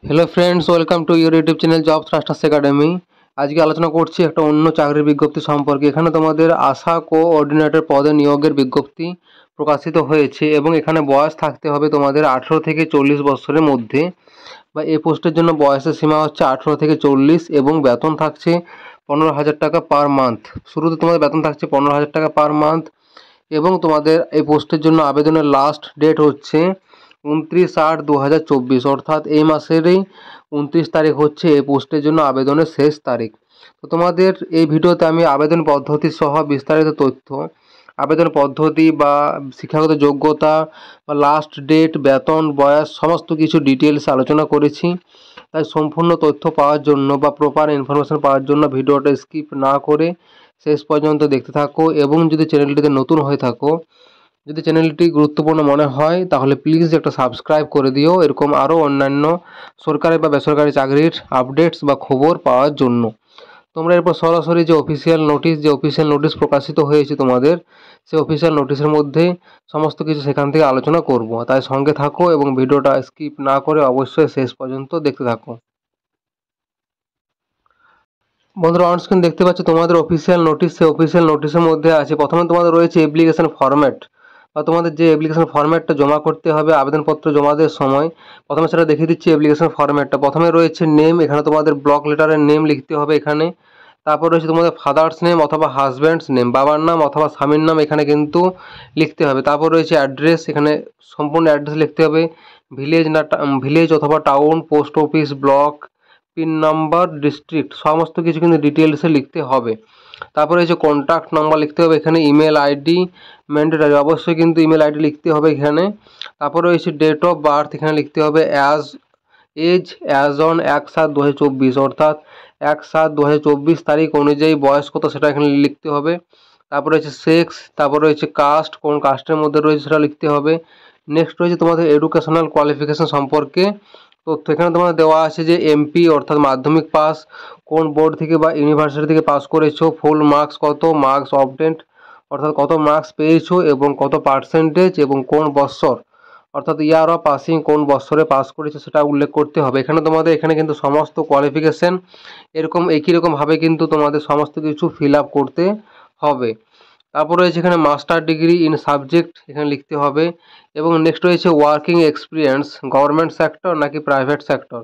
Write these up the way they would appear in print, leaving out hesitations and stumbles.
Hello friends, welcome to your YouTube channel job thrusters academy. আজকে আলোচনা করছি একটা অন্য চাকরির বিজ্ঞপ্তি সম্পর্কে। এখানে তোমাদের আশা কোঅর্ডিনেটর পদে নিয়োগের বিজ্ঞপ্তি প্রকাশিত হয়েছে এবং এখানে বয়স থাকতে হবে তোমাদের 18 থেকে 40 বছরের মধ্যে, বা এই পোস্টের জন্য বয়সের সীমা হচ্ছে 18 থেকে 40 এবং বেতন থাকছে 15,000 টাকা পার মান্থ। শুরুতে তোমাদের বেতন থাকছে 15,000 টাকা পার মান্থ এবং তোমাদের এই পোস্টের জন্য আবেদনের লাস্ট ডেট হচ্ছে 29/8/2024, অর্থাৎ এই মাসেরই 29 তারিখ হচ্ছে এই পোস্টের জন্য আবেদনের শেষ তারিখ। তো তোমাদের এই ভিডিওতে আমি আবেদন পদ্ধতি সহ বিস্তারিত তথ্য, আবেদন পদ্ধতি বা শিক্ষাগত যোগ্যতা বা লাস্ট ডেট, বেতন, বয়স সমস্ত কিছু ডিটেলস আলোচনা করেছি। তাই সম্পূর্ণ তথ্য পাওয়ার জন্য বা প্রপার ইনফরমেশন পাওয়ার জন্য ভিডিওটা স্কিপ না করে শেষ পর্যন্ত দেখতে থাকো। এবং যদি চ্যানেলটিতে নতুন হয়ে থাকো, যদি চ্যানেলটি গুরুত্বপূর্ণ মনে হয় তাহলে প্লিজ একটা সাবস্ক্রাইব করে দিও, এরকম আরও অন্যান্য সরকারি বা বেসরকারি চাকরির আপডেটস বা খবর পাওয়ার জন্য। তোমরা এরপর সরাসরি যে অফিসিয়াল নোটিশ প্রকাশিত হয়েছে তোমাদের, সেই অফিসিয়াল নোটিশের মধ্যে সমস্ত কিছু সেখান থেকে আলোচনা করব। তাই সঙ্গে থাকো এবং ভিডিওটা স্কিপ না করে অবশ্যই শেষ পর্যন্ত দেখতে থাকো। বন্ধুরা, অন স্ক্রিন দেখতে পাচ্ছ তোমাদের অফিসিয়াল নোটিশ। সেই অফিসিয়াল নোটিশের মধ্যে আছে, প্রথমে তোমাদের রয়েছে অ্যাপ্লিকেশন ফরম্যাট, বা তোমাদের যে অ্যাপ্লিকেশন ফরম্যাটটা জমা করতে হবে আবেদনপত্র জমা দেওয়ার সময়। প্রথমে সেটা দেখিয়ে দিচ্ছি অ্যাপ্লিকেশন ফরম্যাটটা। প্রথমে রয়েছে নেম, এখানে তোমাদের ব্লক লেটারের নেম লিখতে হবে এখানে। তারপর রয়েছে তোমাদের ফাদার্স নেম অথবা হাজব্যান্ডস নেম, বাবার নাম অথবা স্বামীর নাম এখানে কিন্তু লিখতে হবে। তারপর রয়েছে অ্যাড্রেস, এখানে সম্পূর্ণ অ্যাড্রেস লিখতে হবে। ভিলেজ অথবা town, post office, block, pin number, district সমস্ত কিছু কিন্তু ডিটেলসে লিখতে হবে। তারপরে হচ্ছে কন্ট্যাক্ট নাম্বার লিখতে হবে এখানে। ইমেল আইডি ম্যান্ডেটারি, অবশ্যই কিন্তু ইমেল আইডি লিখতে হবে এখানে। তারপরে হচ্ছে ডেট অফ বার্থ, এখানে লিখতে হবে অ্যাজ অন 1/7/2024, অর্থাৎ 1/7/2024 তারিখ অনুযায়ী বয়স কত সেটা এখানে লিখতে হবে। তারপরে হচ্ছে সেক্স, তারপরে হচ্ছে কাস্ট, কোন কাস্টের মধ্যে রয়েছে সেটা লিখতে হবে। নেক্সট রয়েছে তোমাদের এডুকেশনাল কোয়ালিফিকেশন সম্পর্কে তথ্য। এখানে তোমাদের দেওয়া আছে যে এমপি অর্থাৎ মাধ্যমিক পাস, কোন বোর্ড থেকে বা ইউনিভার্সিটি থেকে পাস করেছো, ফুল মার্কস কত, মার্কস অবটেন্ড অর্থাৎ কত মার্কস পেয়েছো এবং কত পার্সেন্টেজ এবং কোন বৎসর অর্থাৎ ইয়ার অফ পাসিং কোন বৎসরে পাস করেছো সেটা উল্লেখ করতে হবে। এখানে তোমাদের এখানে কিন্তু সমস্ত কোয়ালিফিকেশন এরকম একই রকমভাবে কিন্তু তোমাদের সমস্ত কিছু ফিল আপ করতে হবে। তারপর রয়েছে এখানে মাস্টার ডিগ্রি ইন সাবজেক্ট এখানে লিখতে হবে। এবং নেক্সট রয়েছে ওয়ার্কিং এক্সপিরিয়েন্স, গভর্নমেন্ট সেক্টর নাকি প্রাইভেট সেক্টর,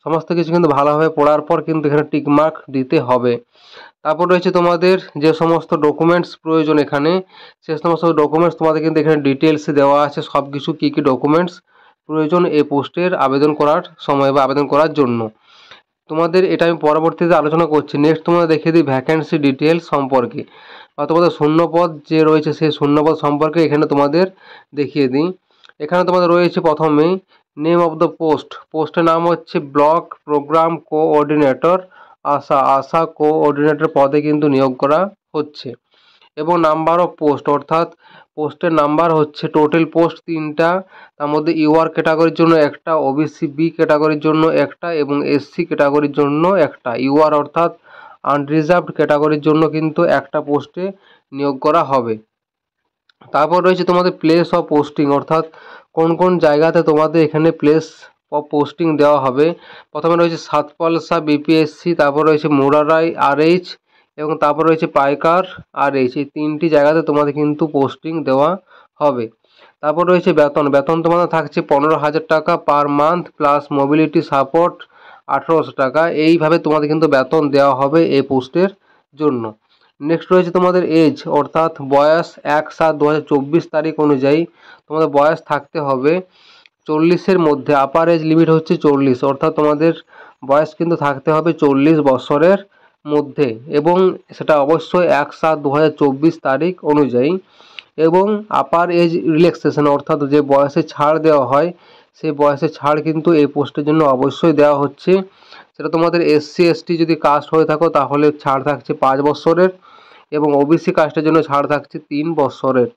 সমস্ত কিছু কিন্তু ভালোভাবে পড়ার পর কিন্তু এখানে টিকমার্ক দিতে হবে। তারপর রয়েছে তোমাদের যে সমস্ত ডকুমেন্টস প্রয়োজন এখানে, সে সমস্ত ডকুমেন্টস তোমাদের কিন্তু এখানে ডিটেলসে দেওয়া আছে সব কিছু, কী কী ডকুমেন্টস প্রয়োজন এই পোস্টের আবেদন করার সময় বা আবেদন করার জন্য। তোমাদের এটা আমি পরবর্তীতে আলোচনা করছি। নেক্সট তোমাদের দেখিয়ে দিই ভ্যাকেন্সি ডিটেলস সম্পর্কে, বা তোমাদের শূন্যপদ যে রয়েছে সেই শূন্যপদ সম্পর্কে এখানে তোমাদের দেখিয়ে দিই। এখানে তোমাদের রয়েছে প্রথমেই নেম অফ দ্য পোস্টের নাম হচ্ছে ব্লক প্রোগ্রাম কোঅর্ডিনেটর আশা কোঅর্ডিনেটর পদে কিন্তু নিয়োগ করা হচ্ছে। এবং নাম্বার অফ পোস্ট, অর্থাৎ পোস্টের নাম্বার হচ্ছে টোটাল পোস্ট 3টা, তার মধ্যে ইউআর ক্যাটাগরির জন্য একটা, ওবিসি বি ক্যাটাগরির জন্য একটা এবং এসসি ক্যাটাগরির জন্য একটা। ইউআর অর্থাৎ আনরিজার্ভড ক্যাটাগরির জন্য কিন্তু একটা পোস্টে নিয়োগ করা হবে। তারপর রয়েছে তোমাদের প্লেস অফ পোস্টিং, অর্থাৎ কোন কোন জায়গাতে তোমাদের এখানে প্লেস অফ পোস্টিং দেওয়া হবে। প্রথমে রয়েছে সাতপলসা বিপিএসসি, তারপর রয়েছে মুরারাই আরএইচ এবং তারপর রয়েছে পাইকার আরএইচ, এই 3টি জায়গাতে তোমাদের কিন্তু পোস্টিং দেওয়া হবে। তারপর রয়েছে বেতন তোমাদের থাকছে 15,000 টাকা per month plus mobility support 1800 টাকা। এইভাবে তোমাদের কিন্তু বেতন দেওয়া হবে এই পোস্টের জন্য। নেক্সট রয়েছে তোমাদের এজ, অর্থাৎ বয়স 1/7/2024 তারিখ অনুযায়ী তোমাদের বয়স থাকতে হবে 40-এর মধ্যে। আপার এজ লিমিট হচ্ছে 40, অর্থাৎ তোমাদের বয়স কিন্তু থাকতে হবে 40 বছরের মধ্যে এবং সেটা অবশ্যই 1/7/2024 তারিখ অনুযায়ী। এবং আপার এজ রিল্যাক্সেশন, অর্থাৎ যে বয়সে ছাড় দেওয়া হয় সেই বয়সে ছাড় কিন্তু এই পোস্টের জন্য অবশ্যই দেওয়া হচ্ছে। সেটা তোমাদের এসসি এসটি যদি কাস্ট হয়ে থাকো তাহলে ছাড় থাকছে 5 বছরের এবং ওবিসি কাস্টের জন্য ছাড় থাকছে 3 বছরের।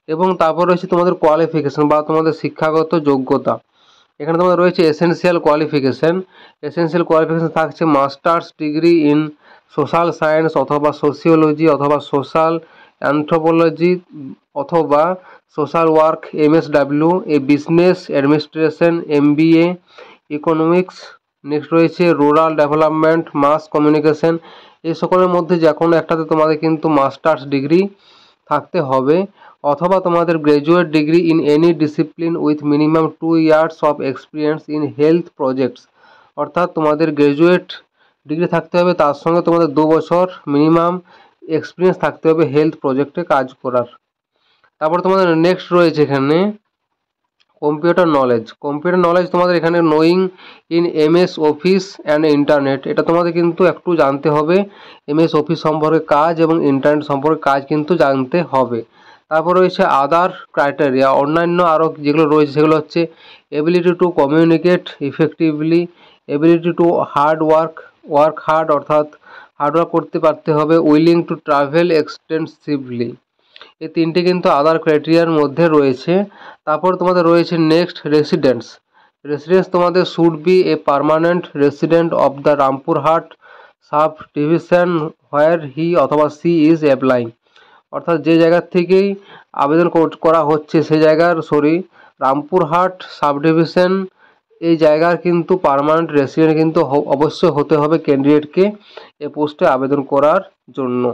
এবং তারপর রয়েছে তোমাদের কোয়ালিফিকেশন বা তোমাদের শিক্ষাগত যোগ্যতা। এখানে তোমাদের রয়েছে এসেনশিয়াল কোয়ালিফিকেশন থাকছে masters degree in social science অথবা সোশিওলজি অথবা সোশ্যাল অ্যানথ্রোপোলজি অথবা সোশ্যাল ওয়ার্ক MSW, এ business administration MBA, economics, next রয়েছে রুরাল ডেভেলপমেন্ট, মাস কমিউনিকেশন। এই সকলের মধ্যে যে কোনো একটাতে তোমাদের কিন্তু মাস্টার্স ডিগ্রি থাকতে হবে, অথবা তোমাদের graduate degree in any discipline with minimum 2 years of experience in health projects. অর্থাৎ তোমাদের গ্র্যাজুয়েট ডিগ্রি থাকতে হবে, তার সঙ্গে তোমাদের 2 বছর মিনিমাম এক্সপিরিয়েন্স থাকতে হবে হেলথ প্রজেক্টে কাজ করার। তারপর তোমাদের নেক্সট রয়েছে এখানে কম্পিউটার নলেজ। কম্পিউটার নলেজ তোমাদের এখানে knowing in MS office and internet, এটা তোমাদের কিন্তু একটু জানতে হবে। এমএস অফিস সম্পর্কে কাজ এবং ইন্টারনেট সম্পর্কে কাজ কিন্তু জানতে হবে। তারপর রয়েছে আদার ক্রাইটেরিয়া, অন্যান্য আরও যেগুলো রয়েছে সেগুলো হচ্ছে ability to communicate effectively, ability to work hard, অর্থাৎ হার্ডওয়ার্ক করতে পারতে হবে, উইলিং টু ট্রাভেল এক্সটেন্সিভলি। এই তিনটে কিন্তু আদার ক্রাইটেরিয়ার মধ্যে রয়েছে। তারপর তোমাদের রয়েছে নেক্সট রেসিডেন্স। রেসিডেন্স তোমাদের should be a permanent resident of the Rampurhat sub division where he অথবা সি ইজ অ্যাপ্লাইং। অর্থাৎ যে জায়গার থেকেই আবেদন করা হচ্ছে সেই জায়গার রামপুরহাট সাব ডিভিশন এই জায়গার কিন্তু পার্মানেন্ট রেসিডেন্ট কিন্তু অবশ্যই হতে হবে ক্যান্ডিডেটকে এ পোস্টে আবেদন করার জন্য।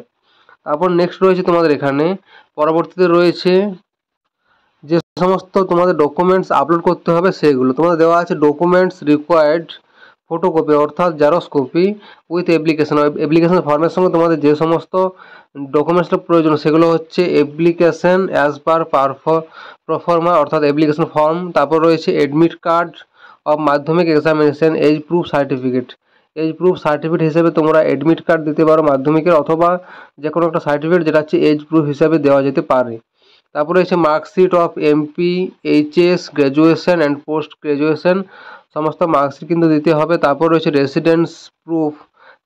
তারপর নেক্সট রয়েছে তোমাদের এখানে পরবর্তীতে রয়েছে যে সমস্ত তোমাদের ডকুমেন্টস আপলোড করতে হবে সেগুলো তোমাদের দেওয়া আছে। ডকুমেন্টস রিকোয়ার্ড ফটোকপি অর্থাৎ জেরক্স কপি উইথ অ্যাপ্লিকেশন ফর্মের সঙ্গে তোমাদের যে সমস্ত ডকুমেন্টসটা প্রয়োজন সেগুলো হচ্ছে অ্যাপ্লিকেশন অ্যাজ পার প্রফর্মা অর্থাৎ অ্যাপ্লিকেশন ফর্ম। তারপর রয়েছে admit card of Madhyamik examination, age proof certificate. Age proof certificate হিসেবে তোমরা অ্যাডমিট কার্ড দিতে পারো মাধ্যমিকের, অথবা যে কোনো একটা সার্টিফিকেট যেটা হচ্ছে এজ প্রুফ হিসাবে দেওয়া যেতে পারে। তারপরে রয়েছে marksheet of MP, HS, graduation and post graduation, সমস্ত মার্কশিট কিন্তু দিতে হবে। তারপর রয়েছে রেসিডেন্স প্রুফ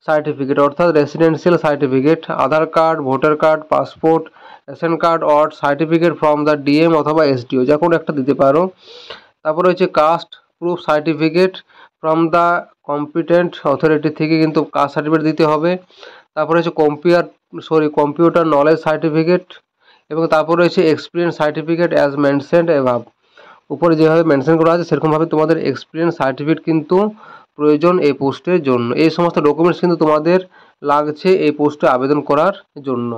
সার্টিফিকেট অর্থাৎ residential certificate, Aadhaar card, voter card, passport, ration card or certificate from the DM অথবা এসডিও, যে কোনো একটা দিতে পারো। তারপর রয়েছে caste proof certificate from the competent authority থেকে কিন্তু কাস্ট সার্টিফিকেট দিতে হবে। তারপর রয়েছে কম্পিউটার নলেজ সার্টিফিকেট, এবং তারপর রয়েছে experience certificate as mentioned above. উপরে যেভাবে মেনশন করা আছে সেরকমভাবে তোমাদের এক্সপিরিয়েন্স সার্টিফিকেট কিন্তু প্রয়োজন এই পোস্টের জন্য। এই সমস্ত ডকুমেন্টস কিন্তু তোমাদের লাগছে এই পোস্টে আবেদন করার জন্য।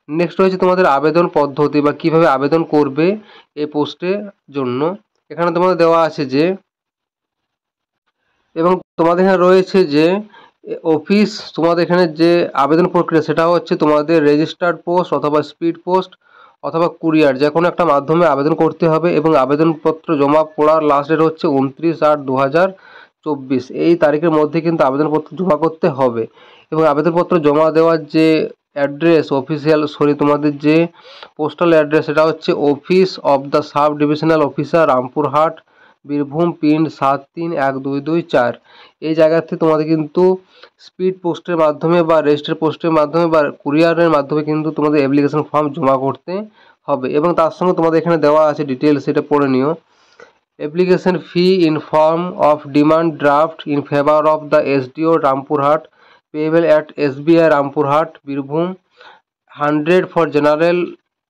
নেক্সট রয়েছে তোমাদের আবেদন পদ্ধতি বা কিভাবে আবেদন করবে এই পোস্টের জন্য। এখানে তোমাদের দেওয়া আছে যে, এবং তোমাদের এখানে রয়েছে যে অফিস, তোমাদের এখানে যে আবেদন প্রক্রিয়া সেটা হচ্ছে তোমাদের রেজিস্টার্ড পোস্ট অথবা স্পিড পোস্ট অথবা কুরিয়ার, যে কোনো একটা মাধ্যমে আবেদন করতে হবে। এবং আবেদনপত্র জমা পড়ার লাস্ট ডেট হচ্ছে 29/8/2024, এই তারিখের মধ্যে কিন্তু আবেদনপত্র জমা করতে হবে। এবং আবেদনপত্র জমা দেওয়ার যে অ্যাড্রেস তোমাদের যে পোস্টাল অ্যাড্রেস সেটা হচ্ছে office of the sub divisional officer Rampurhat Birbhum pin 731224। এই জায়গাতে তোমাদের কিন্তু স্পিড পোস্টের মাধ্যমে বা রেজিস্টার পোস্টের মাধ্যমে বা কুরিয়ারের মাধ্যমে কিন্তু তোমাদের অ্যাপ্লিকেশন ফর্ম জমা করতে হবে। এবং তার সঙ্গে তোমাদের এখানে দেওয়া আছে ডিটেলস, সেটা পড়ে নিও। Application fee in form of demand draft in favour of the SDO Rampurhat payable at SBI Rampurhat Birbhum, 100 for general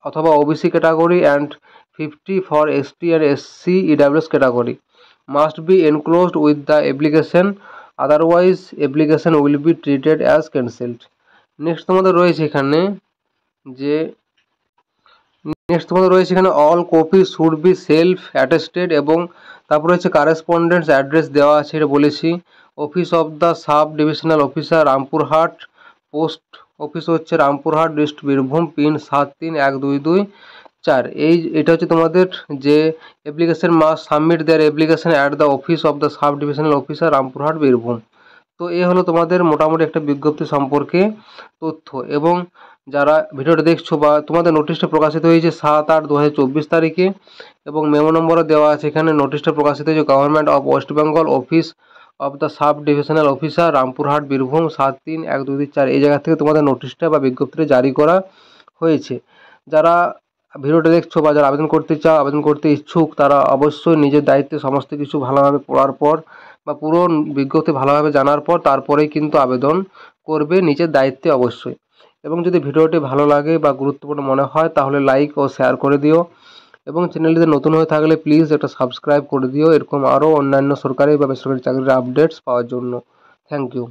অথবা OBC category and 50 for ST and SC EWS category must be enclosed with the application, otherwise application will be treated as cancelled. Next তোমাদের রয়েছে এখানে all copy should be self attested, এবং তারপর রয়েছে correspondence address দেওয়া আছে, এটা বলেছি। Office of the sub divisional officer Rampurhat, post office হচ্ছে রামপুরহাট ডিস্ট্রিক্ট বীরভূম পিন 731224। এটা হচ্ছে তোমাদের যে application must submit their application at the office of the sub divisional officer Rampurhat Birbhum. তো এই হলো তোমাদের মোটামুটি একটা বিজ্ঞপ্তি সম্পর্কে তথ্য। এবং যারা ভিডিওটা দেখছো বা তোমাদের নোটিশটা প্রকাশিত হয়েছে 7/8/2024 তারিখে, এবং মেমো নম্বরও দেওয়া আছে এখানে। নোটিশটা প্রকাশিত হয়েছে government of West Bengal office of the sub divisional officer Rampurhat Birbhum 731224, এই জায়গা থেকে তোমাদের নোটিশটা বা বিজ্ঞপ্তিটা জারি করা হয়েছে। যারা ভিডিওটা দেখছো বা যারা আবেদন করতে চাও, আবেদন করতে ইচ্ছুক, তারা অবশ্যই নিজের দায়িত্বে সমস্ত কিছু ভালোভাবে পড়ার পর বা পুরো বিজ্ঞপ্তি ভালোভাবে জানার পর তারপরেই কিন্তু আবেদন করবে নিজের দায়িত্বে অবশ্যই। এবং যদি ভিডিওটি ভালো লাগে বা গুরুত্বপূর্ণ মনে হয় তাহলে লাইক ও শেয়ার করে দিও। এবং চ্যানেলটিতে নতুন হয়ে থাকলে প্লিজ একটা সাবস্ক্রাইব করে দিও এরকম আরও অন্যান্য সরকারি বা বেসরকারি চাকরির আপডেটস পাওয়ার জন্য। Thank you.